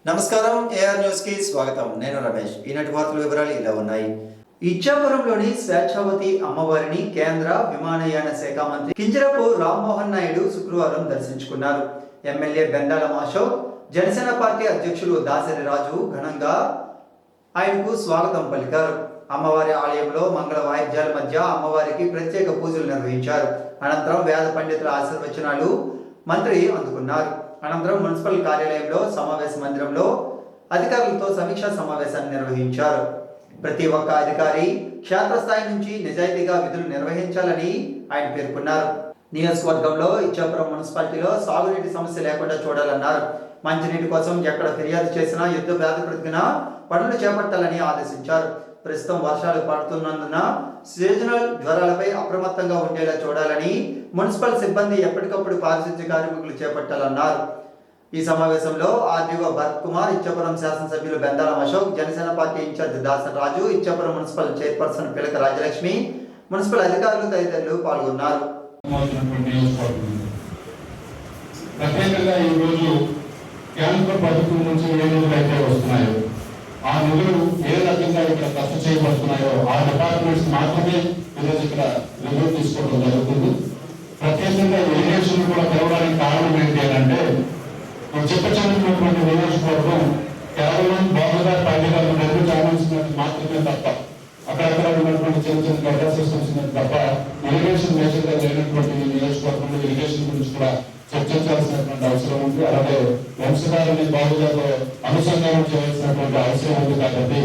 నమస్కారం, AR news కి స్వాగతం. నేను రమేష్. ఈనాటి వార్తల వివరాలు ఇలా ఉన్నాయి. ఇచ్చాపురంలోని స్వేచ్ఛావతి అమ్మవారిని కేంద్ర విమానయాన శాఖ మంత్రి కింజరాపు రామ్మోహన్ నాయుడు శుక్రవారం దర్శించుకున్నారు. ఎమ్మెల్యే బెండాల అశోక్, జనసేన పార్టీ అధ్యక్షులు దాసరి రాజు ఘనంగా ఆయనకు స్వాగతం పలికారు. అమ్మవారి ఆలయంలో మంగళ వాయిద్యాల మధ్య అమ్మవారికి ప్రత్యేక పూజలు నిర్వహించారు. అనంతరం వేద పండితుల ఆశీర్వచనాలు మంత్రి అందుకున్నారు. అనంతరం మున్సిపల్ కార్యాలయంలో సమావేశ మందిరంలో అధికారులతో సమీక్షా సమావేశాన్ని నిర్వహించారు. ప్రతి ఒక్క అధికారి క్షేత్రస్థాయి నుంచి నిజాయితీగా విధులు నిర్వహించాలని ఆయన పేర్కొన్నారు. నియోజకవర్గంలో ఇచ్చాపురం మున్సిపాలిటీలో సాగునీటి సమస్య లేకుండా చూడాలన్నారు. మంచినీటి కోసం ఎక్కడ ఫిర్యాదు చేసినా యుద్ధ ప్రాతిపదికన పనులు చేపట్టాలని ఆదేశించారు. ప్రస్తుతం వర్షాలు పడుతున్నందున సీజనల్ జ్వరాలపై అప్రమత్తంగా ఉండేలా చూడాలని, మున్సిపల్ సిబ్బంది ఎప్పటికప్పుడు పారిశుద్ధ్య కార్మికులు చేపట్టాలన్నారు. ఈ సమావేశంలో ఆర్డీఓ భరత్ కుమార్, ఇచ్చాపురం శాసనసభ్యులు బెండాల అశోక్, జనసేన పార్టీ ఇన్ఛార్జ్ దాసరి రాజు, ఇచ్చాపురం మున్సిపల్ చైర్పర్సన్ పిలక రాజలక్ష్మి, మున్సిపల్ అధికారులు తదితరులు పాల్గొన్నారు. ఆ నిధులు ఏ రకంగా ఇక్కడ ఖర్చు చేయబడుతున్నాయో ఆ డిపార్ట్మెంట్స్ మాత్రమే ఈరోజు ఇక్కడ నిధులు తీసుకోవడం జరుగుతుంది. ప్రత్యేకంగా ఇరిగేషన్ కూడా పెరగడానికి కారణం ఏంటి అంటే చెప్పచ్చినటువంటి నియోజకవర్గం కేవలం బాబుగారు పార్టీగారు రెండు చాలించినట్టు మాత్రమే తప్ప అక్కడక్కడ ఉన్నటువంటి చిన్న చిన్న గడ్డ సిస్టమ్స్ తప్ప ఇరిగేషన్ మేజర్గా లేనటువంటి నియోజకవర్గంలో ఇరిగేషన్ గురించి కూడా చర్చించాల్సినటువంటి అవసరం ఉంది. అలాగే వంశధారాన్ని బాబుగారితో అనుసంధానం చేయాల్సినటువంటి అవసరం ఉంది. కాబట్టి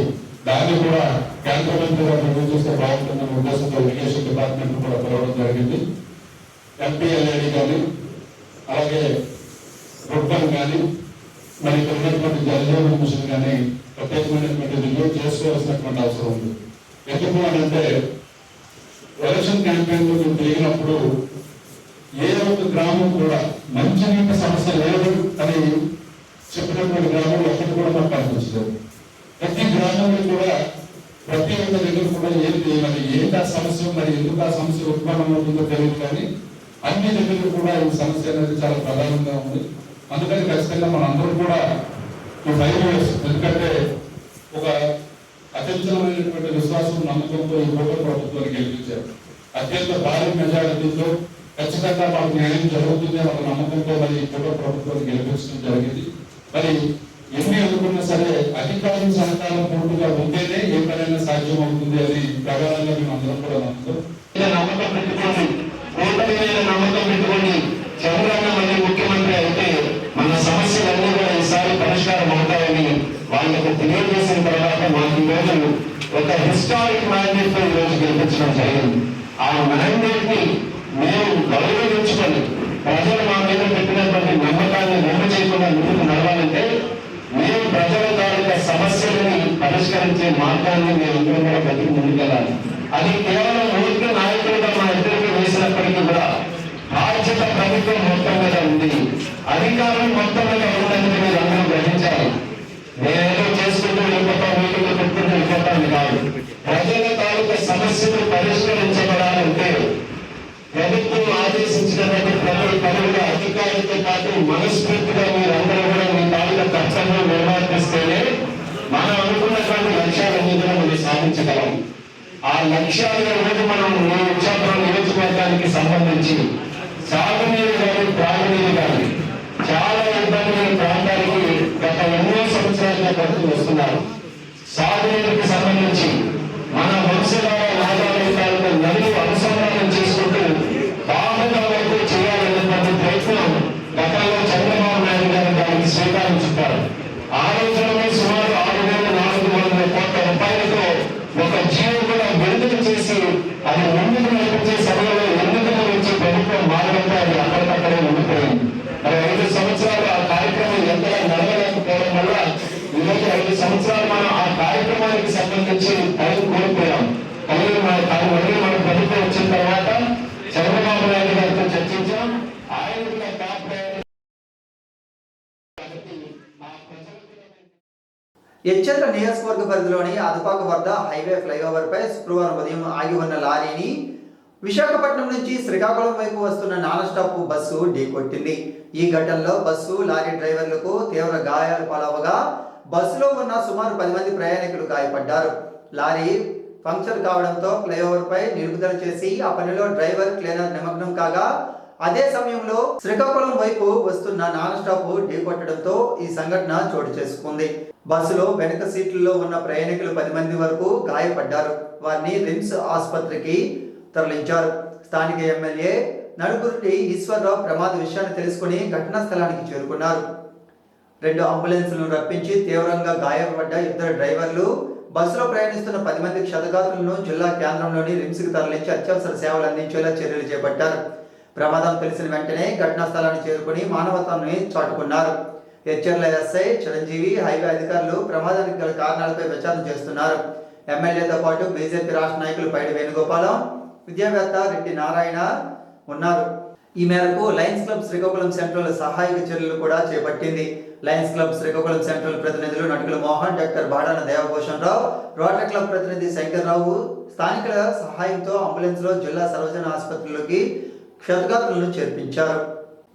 దాన్ని కూడా కేంద్ర మంత్రి గారు రివ్యూ చేస్తే బాగుంటుందనే ఉద్దేశంతో ఇరిగేషన్ డిపార్ట్మెంట్ కూడా పిలవడం జరిగింది. ఎంపీఎల్ఏడి కానీ అలాగే రుబ్బన్ కానీ మరి ఇక్కడ ఉన్నటువంటి జలజీవన మిషన్ కానీ ప్రత్యేకమైనటువంటి రివ్యూ చేసుకోవాల్సినటువంటి అవసరం ఉంది. ఎందుకు అని అంటే ఎలక్షన్ క్యాంపెయిన్ లో మేము తిరిగినప్పుడు ఏ ఒక్క గ్రామం కూడా మంచినీటి సమస్య లేదు అని చెప్పినటువంటి గ్రామంలో ఒకటి కూడా మాకు కనిపించలేదు. ప్రతి గ్రామంలో కూడా ప్రతి ఒక్క దగ్గర కూడా ఏంటి మరి ఏంటి ఆ సమస్య, మరి ఎందుకు ఆ సమస్య ఉత్పన్నం అవుతుందో తెలియదు, కానీ అన్ని దగ్గర కూడా ఈ సమస్య అనేది చాలా ప్రధానంగా ఉంది. అందుకని ఖచ్చితంగా మనందరూ కూడా ఈ 5 years, ఎందుకంటే ఒక అత్యంతమైనటువంటి విశ్వాసం నమ్మకంతో ఈ కూటమి ప్రభుత్వాన్ని గెలిపించారు. అత్యంత భారీ మెజారిటీతో ఖచ్చితంగా మాకు న్యాయం జరుగుతుంది అనే ఒక నమ్మకంతో మరి కూటమి ప్రభుత్వాన్ని గెలిపించడం జరిగింది. మరి ఎన్ని అనుకున్నా సరే అధికారుల సహకారం పూర్తిగా ఉంటేనే ఏ పనైనా సాధ్యం అవుతుంది అని ప్రగాఢంగా మేము అందరం కూడా నమ్మకం పెట్టుకోండి. కూటమి మీద నమ్మకం పెట్టుకోండి. చంద్రబాబు మళ్ళీ ముఖ్యమంత్రి అయితే మన సమస్యలన్నీ కూడా ఈసారి పరిష్కారం అవుతాయని వాళ్ళకు తెలియజేసిన తర్వాత మాకు ఈరోజు ఒక హిస్టారిక్ మ్యాండేట్ తో ఈరోజు గెలిపించడం జరిగింది. ఆ మ్యాండేట్ ని మేము గౌరవించుకొని ప్రజలు మా మీద పెట్టినటువంటి నమ్మకాన్ని నిల్వ చేయకుండా ముందుకు నడవాలంటే మేము ప్రజల తాలూకా సమస్యలని పరిష్కరించే మార్గాన్ని మేము అందరూ కూడా బతికి ముందుకెళ్ళాలి. అది కేవలం ఊరికి నాయకులుగా మా ఇద్దరికి వేసినప్పటికీ కూడా బాధ్యత ప్రభుత్వం మొత్తం మీద ఉంది. అధికారులు మొత్తం మీద ఉందని మీరు అందరూ గ్రహించాలి. నేనేదో చేసుకుంటూ వెళ్ళిపోతాం, వీటిలో పెట్టుకుంటూ వెళ్ళిపోతాను కాదు. ప్రజల తాలూకా సమస్యలు పరిష్కరించబడాలంటే ప్రభుత్వం ఆదేశించినటువంటి ప్రతి పనులుగా అధికారులతో పాటు మనస్ఫూర్తిగా మీరందరూ కూడా మీ తాలూకా కర్తవ్యం నిర్వర్తిస్తేనే మనం అనుకున్నటువంటి లక్ష్యాలన్నీ కూడా మనం సాధించగలం. ఆ లక్ష్యాలను రోజు మనం ఇచ్చాపురం నియోజకవర్గానికి సంబంధించి సాగునీరు కానీ త్రాగునీరు కానీ చాలా ఇబ్బందుల ప్రాంతానికి గత ఎన్నో సంవత్సరాలుగా పడుతూ వస్తున్నారు. సాగునీరుకి సంబంధించి మన వంశధార నాగాలు నదులు అనుసంధానం చేసుకుంటూ బాగుగా వరకు చేయాలనేటువంటి ప్రయత్నం గతంలో చంద్రబాబు నాయుడు గారు దానికి శ్రీకారం చుట్టారు. ఆ రోజుల్లో సుమారు 6,400 కోట్ల రూపాయలతో ఒక జీవో కూడా విడుదల చేసి అది ముందుకు నడిపించే సమయంలో ఎన్నికల నుంచి ప్రభుత్వం మారడంతో అది అక్కడికక్కడే ఉండిపోయింది. మరి 5 సంవత్సరాలు ఆ కార్యక్రమం ఎంతగా నడవలేకపోవడం వల్ల ఈరోజు 5 సంవత్సరాలు మనం ఆ కార్యక్రమానికి సంబంధించి టైం కోల్పోయాం. మళ్ళీ మన ప్రభుత్వం ఎచ్చర్ల నియోజకవర్గ పరిధిలోని అదుపాక వద్ద హైవే ఫ్లైఓవర్ పై శుక్రవారం ఉదయం ఆగి ఉన్న లారీని విశాఖపట్నం నుంచి శ్రీకాకుళం వైపు వస్తున్న నాన్ స్టాప్ బస్సు ఢీకొట్టింది. ఈ ఘటనలో బస్సు లారీ డ్రైవర్లకు తీవ్ర గాయాలు పాలవగా బస్సులో ఉన్న సుమారు 10 మంది ప్రయాణికులు గాయపడ్డారు. లారీ పంక్చర్ కావడంతో ఫ్లైఓవర్ పై నిలుపుదల చేసి ఆ పనిలో డ్రైవర్ క్లీనర్ నిమగ్నం కాగా అదే సమయంలో శ్రీకాకుళం వైపు వస్తున్న నాన్ స్టాప్ ఢీకొట్టడంతో ఈ సంఘటన చోటు చేసుకుంది. బస్సులో వెనుక సీట్లలో ఉన్న ప్రయాణికులు 10 మంది వరకు గాయపడ్డారు. వారిని రిమ్స్ ఆసుపత్రికి తరలించారు. స్థానిక ఎమ్మెల్యే నడుగురుటి ఈశ్వరరావు ప్రమాద విషయాన్ని తెలుసుకుని ఘటనా స్థలానికి చేరుకున్నారు. 2 అంబులెన్సులను రప్పించి తీవ్రంగా గాయపడ్డ 2 డ్రైవర్లు బస్సులో ప్రయాణిస్తున్న 10 మంది క్షతగాత్రులను జిల్లా కేంద్రంలోని రిమ్స్కి తరలించి అత్యవసర సేవలు అందించేలా చర్యలు చేపట్టారు. ప్రమాదం తెలిసిన వెంటనే ఘటనా స్థలాన్ని చేరుకుని మానవత్వాన్ని చాటుకున్నారు. ఎచ్చర్ల ఎస్ఐ చిరంజీవి, హైవే అధికారులు ప్రమాదానికి గల కారణాలపై విచారణ చేస్తున్నారు. ఎమ్మెల్యేతో పాటు బీజేపీ రాష్ట్ర నాయకులు పైడి వేణుగోపాలం, విద్యావేత్త రెడ్డి నారాయణ ఉన్నారు. ఈ మేరకు లయన్స్ క్లబ్ శ్రీకాకుళం సెంట్రల్ సహాయక చర్యలు కూడా చేపట్టింది. లయన్స్ క్లబ్ శ్రీకాకుళం సెంట్రల్ ప్రతినిధులు నటుకుల మోహన్, డాక్టర్ బాడాన దేవభూషణ్ రావు, రోటరీ క్లబ్ ప్రతినిధి శంకర్రావు స్థానికుల సహాయంతో అంబులెన్స్ లో జిల్లా సర్వజన ఆసుపత్రిలోకి క్షతగాత్రులను చేర్పించారు.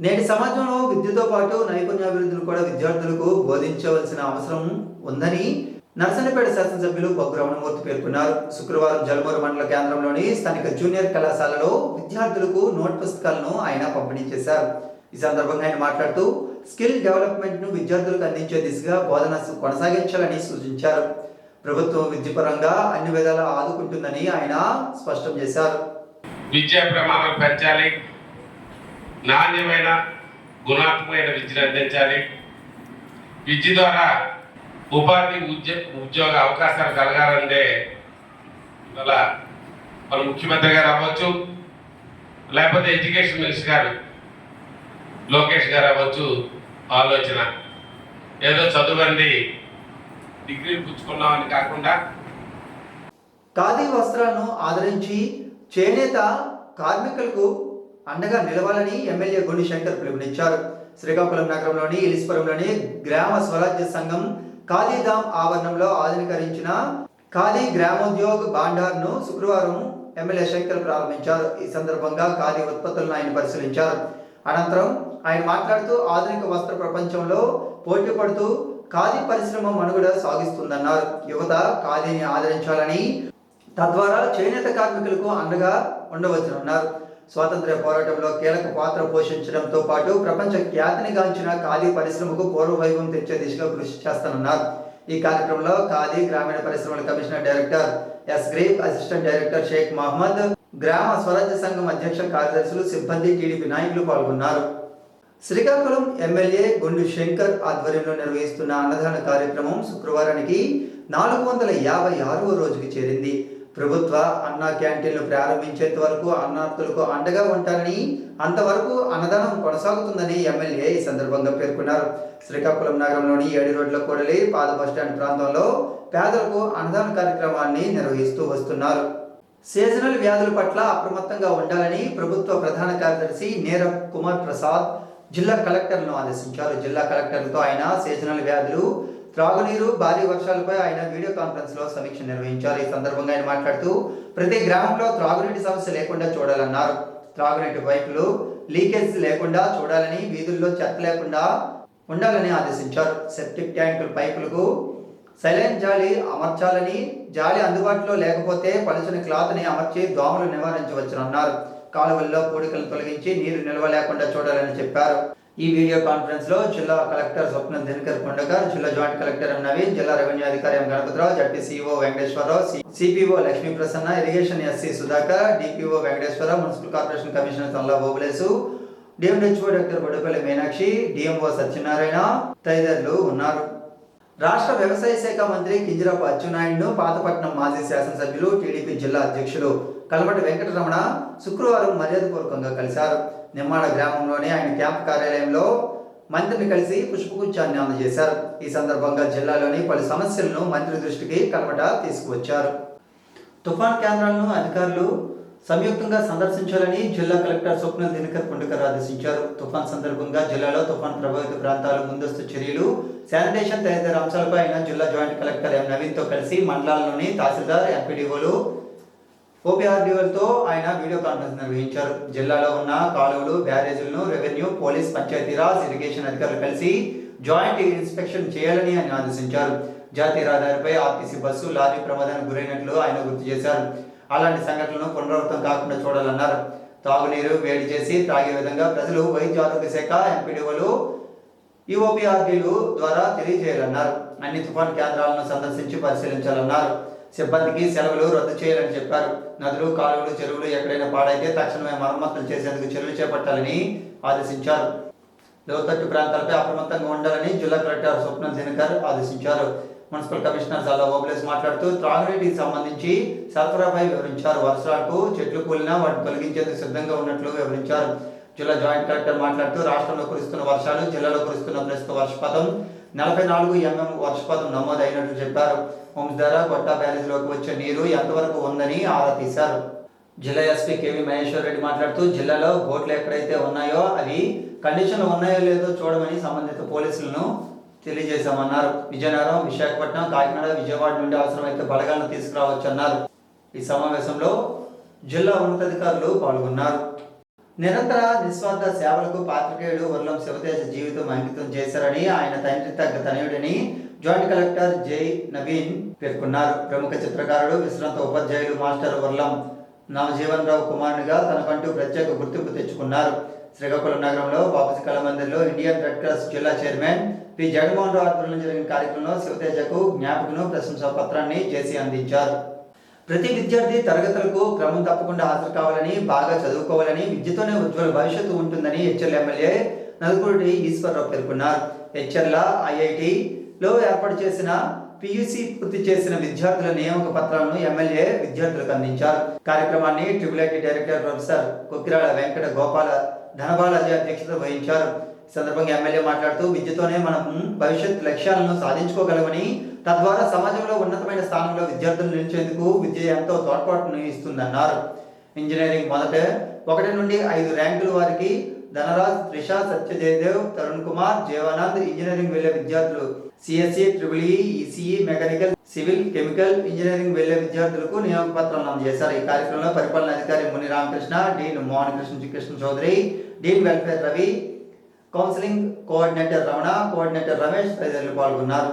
నేటి సమాజంలో విద్యతో పాటు నైపుణ్యాభివృద్ధిని కూడా విద్యార్థులకు బోధించవలసిన అవసరం ఉందని నర్సన్నపేట శాసనసభ్యులు బొగ్గు రమణమూర్తి పేర్కొన్నారు. శుక్రవారం జలమూరు మండల కేంద్రంలోని స్థానిక జూనియర్ కళాశాలలో విద్యార్థులకు నోట్ పుస్తకాలను ఆయన పంపిణీ చేశారు. ఈ సందర్భంగా ఆయన మాట్లాడుతూ స్కిల్ డెవలప్మెంట్ ను విద్యార్థులకు అందించే దిశగా బోధన కొనసాగించాలని సూచించారు. ప్రభుత్వం విద్యపరంగా అన్ని విధాలా ఆదుకుంటుందని ఆయన స్పష్టం చేశారు. విద్యా ప్రమాణాలు పెంచాలి, నాణ్యమైన గుణాత్మకమైన విద్యను అందించాలి. విద్య ద్వారా ఉపాధి ఉద్యోగ అవకాశాలు కలగాలంటే ఇవాళ మన ముఖ్యమంత్రి గారు అవ్వచ్చు, లేకపోతే ఎడ్యుకేషన్ మినిస్టర్ గారు లోకేష్ గారు అవ్వచ్చు, ఆలోచన ఏదో చదువండి డిగ్రీలు పుచ్చుకున్నామని కాకుండా ఖాదీ వస్త్రాలను ఆదరించి చేనేత కార్మికులకు అండగా నిలవాలని ఎమ్మెల్యే గుండి శంకర్ పిలుపునిచ్చారు. శ్రీకాకుళం నగరంలోని ఇలిస్పురంలోని గ్రామ స్వరాజ్య సంఘం ఖాదీధామ్ ఆవరణంలో ఆధునీకరించిన ఖాదీ గ్రామోద్యోగ్ భాండార్ను శుక్రవారం ఎమ్మెల్యే శంకర్ ప్రారంభించారు. ఈ సందర్భంగా ఖాదీ ఉత్పత్తులను ఆయన పరిశీలించారు. అనంతరం ఆయన మాట్లాడుతూ ఆధునిక వస్త్ర ప్రపంచంలో పోటీ పడుతూ ఖాదీ పరిశ్రమ మనుగడ సాగిస్తుందన్నారు. యువత ఖాదీని ఆదరించాలని, తద్వారా చేనేత కార్మికులకు అండగా ఉండవచ్చునన్నారు. స్వాతంత్ర్య పోరాటంలో కీలక పాత్ర పోషించడంతో పాటు ప్రపంచ ఖ్యాతిని గాంచిన ఖాదీ పరిశ్రమకు పూర్వవైభవం తెచ్చే దిశగా కృషి చేస్తానన్నారు. ఈ కార్యక్రమంలో ఖాదీ గ్రామీణ పరిశ్రమల కమిషనర్ డైరెక్టర్ ఎస్ గ్రీఫ్, అసిస్టెంట్ డైరెక్టర్ షేక్ మహమ్మద్, గ్రామ స్వరాజ్య సంఘం అధ్యక్ష కార్యదర్శులు, సిబ్బంది, టీడీపీ నాయకులు పాల్గొన్నారు. శ్రీకాకుళం ఎమ్మెల్యే గుండు శంకర్ ఆధ్వర్యంలో నిర్వహిస్తున్న అన్నదాన కార్యక్రమం శుక్రవారానికి 456వ రోజుకి చేరింది. ప్రభుత్వ అన్న క్యాంటీన్లు ప్రారంభించేంత వరకు అన్నార్థులకు అండగా ఉంటారని, అంతవరకు అన్నదానం కొనసాగుతుందని ఎమ్మెల్యే ఈ సందర్భంగా పేర్కొన్నారు. శ్రీకాకుళం నగరంలోని 7 రోడ్ల కూడలి పాత బస్టాండ్ ప్రాంతంలో పేదలకు అన్నదాన కార్యక్రమాన్ని నిర్వహిస్తూ వస్తున్నారు. సీజనల్ వ్యాధుల పట్ల అప్రమత్తంగా ఉండాలని ప్రభుత్వ ప్రధాన కార్యదర్శి నీరబ్ కుమార్ ప్రసాద్ జిల్లా కలెక్టర్లను ఆదేశించారు. జిల్లా కలెక్టర్లతో ఆయన సీజనల్ వ్యాధులు, త్రాగునీరు, భారీ వర్షాలపై ఆయన వీడియో కాన్ఫరెన్స్ లో సమీక్ష నిర్వహించారు. ఈ సందర్భంగా ఆయన మాట్లాడుతూ ప్రతి గ్రామంలో త్రాగునీటి సమస్య లేకుండా చూడాలన్నారు. త్రాగునీటి పైపులు లీకేజ్ లేకుండా చూడాలని, వీధుల్లో చెత్త లేకుండా ఉండాలని ఆదేశించారు. సెప్టిక్ ట్యాంకుల పైపులకు సైలెంట్ జాలి అమర్చాలని, జాలి అందుబాటులో లేకపోతే పలుచని క్లాత్ని అమర్చి దోమలు నివారించవచ్చునన్నారు. కాలువల్లో పూడికలను తొలగించి నీరు నిల్వ లేకుండా చూడాలని చెప్పారు. ఈ వీడియో కాన్ఫరెన్స్ లో జిల్లా కలెక్టర్ స్వప్న దినకర్ కొండకర్, జిల్లా జాయింట్ కలెక్టర్ ఎం నవీన్, జిల్లా రెవెన్యూ అధికారి M Ganapathirao, ZP CEO Venkateswararao, CPO Lakshmi Prasanna, irrigation SE Sudhakar, DPO Venkateswararao, municipal corporation commissioner Talla Bobulesu, DMHO doctor Boddupalli Meenakshi, DMO Satyanarayana తదితరులు ఉన్నారు. రాష్ట్ర వ్యవసాయ శాఖ మంత్రి కింజరాపు అచ్చెన్నాయుడును పాతపట్నం మాజీ శాసనసభ్యులు, టీడీపీ జిల్లా అధ్యక్షులు కలమటి వెంకటరమణ శుక్రవారం మర్యాదపూర్వకంగా కలిశారు. నిమ్మాడ గ్రామంలోని ఆయన క్యాంప్ కార్యాలయంలో మంత్రిని కలిసి పుష్పగుచ్చాన్ని అందజేశారు. ఈ సందర్భంగా జిల్లాలోని పలు సమస్యలను మంత్రి దృష్టికి కలమట తీసుకువచ్చారు. తుఫాన్ కేంద్రాలను అధికారులు సంయుక్తంగా సందర్శించాలని జిల్లా కలెక్టర్ స్వప్న దినకర్ పుండకర్ ఆదేశించారు. తుఫాన్ సందర్భంగా జిల్లాలో తుఫాన్ ప్రభావిత ప్రాంతాలు ముందస్తు చర్యలు, శానిటేషన్ తదితర అంశాలపై ఆయన జిల్లా జాయింట్ కలెక్టర్ ఎం నవీన్తో కలిసి మండలాల్లోని తహసీల్దార్, ఎంపీడీఓలు, ఓపీఆర్డీఓలతో ఆయన వీడియో కాన్ఫరెన్స్ నిర్వహించారు. జిల్లాలో ఉన్న కాలువలు, బ్యారేజీలను రెవెన్యూ, పోలీస్, పంచాయతీరాజ్, ఇరిగేషన్ అధికారులు కలిసి జాయింట్ ఇన్స్పెక్షన్ చేయాలని ఆయన ఆదేశించారు. జాతీయ రహదారిపై ఆర్టీసీ బస్సు, లారీ ప్రమాదానికి గురైనట్లు ఆయన గుర్తు చేశారు. అలాంటి సంఘటనలను పునరావృతం కాకుండా చూడాలన్నారు. తాగునీరు వేడి చేసి త్రాగే విధంగా ప్రజలు వైద్య ఆరోగ్య శాఖ, ఎంపీడీఓలు, ఈఓపీఆర్డీలు ద్వారా తెలియజేయాలన్నారు. అన్ని తుఫాన్ కేంద్రాలను సందర్శించి పరిశీలించాలన్నారు. సిబ్బందికి సెలవులు రద్దు చేయాలని చెప్పారు. నదులు, కాలువలు, చెరువులు ఎక్కడైనా పాడైతే తక్షణమే మరమ్మతులు చేసేందుకు చర్యలు చేపట్టాలని ఆదేశించారు. లోతట్టు ప్రాంతాలపై అప్రమత్తంగా ఉండాలని జిల్లా కలెక్టర్ స్వప్న దినకర్ ఆదేశించారు. మున్సిపల్ కమిషనర్ చాలా ఓబ్లేస్ మాట్లాడుతూ త్రాగునీటికి సంబంధించి సరఫరాపై వివరించారు. వర్షాలకు చెట్లు కూలినా వాటిని తొలగించేందుకు సిద్ధంగా ఉన్నట్లు వివరించారు. జిల్లా జాయింట్ కలెక్టర్ మాట్లాడుతూ రాష్ట్రంలో కురుస్తున్న వర్షాలు, జిల్లాలో కురుస్తున్న ప్రస్తుత వర్షపాతం 44 mm వర్షపాతం నమోదైనట్లు చెప్పారు. హోమ్స్ ద్వారా గొట్టా బ్యారేజ్లోకి వచ్చే నీరు ఎంతవరకు ఉందని ఆరా తీశారు. జిల్లా ఎస్పీ కేవీ మహేశ్వర్ రెడ్డి మాట్లాడుతూ జిల్లాలో బోట్లు ఎక్కడైతే ఉన్నాయో అవి కండిషన్లు ఉన్నాయో లేదో చూడమని సంబంధిత పోలీసులను తెలియజేశామన్నారు. విజయనగరం, విశాఖపట్నం, కాకినాడ, విజయవాడ నుండి అవసరమైతే బలగాలను తీసుకురావచ్చన్నారు. ఈ సమావేశంలో జిల్లా ఉన్నతాధికారులు పాల్గొన్నారు. నిరంతర నిస్వార్థ సేవలకు పాత్రికేయుడు వర్లం శివతేజ జీవితం అంకితం చేశారని, ఆయన తండ్రి తగ్గ తనయుడని జాయింట్ కలెక్టర్ జై నవీన్ పేర్కొన్నారు. ప్రముఖ చిత్రకారుడు, విశ్రాంత ఉపాధ్యాయుడు మాస్టర్ వర్లం నవజీవన్ రావు కుమారునిగా తనకంటూ ప్రత్యేక గుర్తింపు తెచ్చుకున్నారు. శ్రీకాకుళం నగరంలో బాపూజీ కళామందిర్లో ఇండియన్ రెడ్ క్రాస్ జిల్లా చైర్మన్ పి జగన్మోహన్ రావు ఆధ్వర్యంలో జరిగిన కార్యక్రమంలో శివతేజకు జ్ఞాపకను, ప్రశంసా పత్రాన్ని చేసి అందించారు. ప్రతి విద్యార్థి తరగతులకు క్రమం తప్పకుండా హాజరు కావాలని, బాగా చదువుకోవాలని, విద్యతోనే ఉజ్వల భవిష్యత్తు ఉంటుందని హెచ్ఎల్ ఎమ్మెల్యే నలుగురుడి ఈశ్వరరావు పేర్కొన్నారు. హెచ్ఎల్ ఐఐటిలో ఏర్పాటు చేసిన పియూసీ పూర్తి చేసిన విద్యార్థుల నియామక పత్రాలను ఎమ్మెల్యే విద్యార్థులకు అందించారు. కార్యక్రమాన్ని triple director professor Kokkirala Venkata Gopala Dhanabalaji అధ్యక్షత వహించారు. ఈ సందర్భంగా ఎమ్మెల్యే మాట్లాడుతూ విద్యతోనే మనం భవిష్యత్ లక్ష్యాలను సాధించుకోగలమని, తద్వారా సమాజంలో ఉన్నతమైన స్థానంలో విద్యార్థులు నిలిచేందుకు విద్య ఎంతో తోడ్పాటును ఇస్తుందన్నారు. ఇంజనీరింగ్ మొదట 1 నుండి 5 ర్యాంకుల వారికి ధనరాజ్, త్రిష, సత్యజయదేవ్, తరుణ్ కుమార్, జీవానంద్ ఇంజనీరింగ్ వెళ్లే విద్యార్థులు, CSE, triple ECE, mechanical, civil, chemical engineering వెళ్లే విద్యార్థులకు నియామక పత్రాలను అందజేశారు. ఈ కార్యక్రమంలో పరిపాలన అధికారి Muni Ramakrishna, dean Mohan Krishna Chowdary, dean welfare Ravi, counselling coordinator Ramana, coordinator Ramesh తదితరులు పాల్గొన్నారు.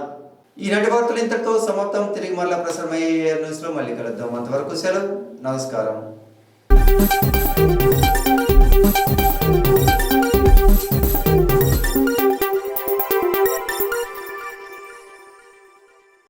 ఈనాటి వార్తలు ఇంతటితో సమాప్తం. తిరిగి మళ్ళీ ప్రసారమయ్యే న్యూస్లో మళ్ళీ కలుద్దాం. అంతవరకు సెలవు. నమస్కారం.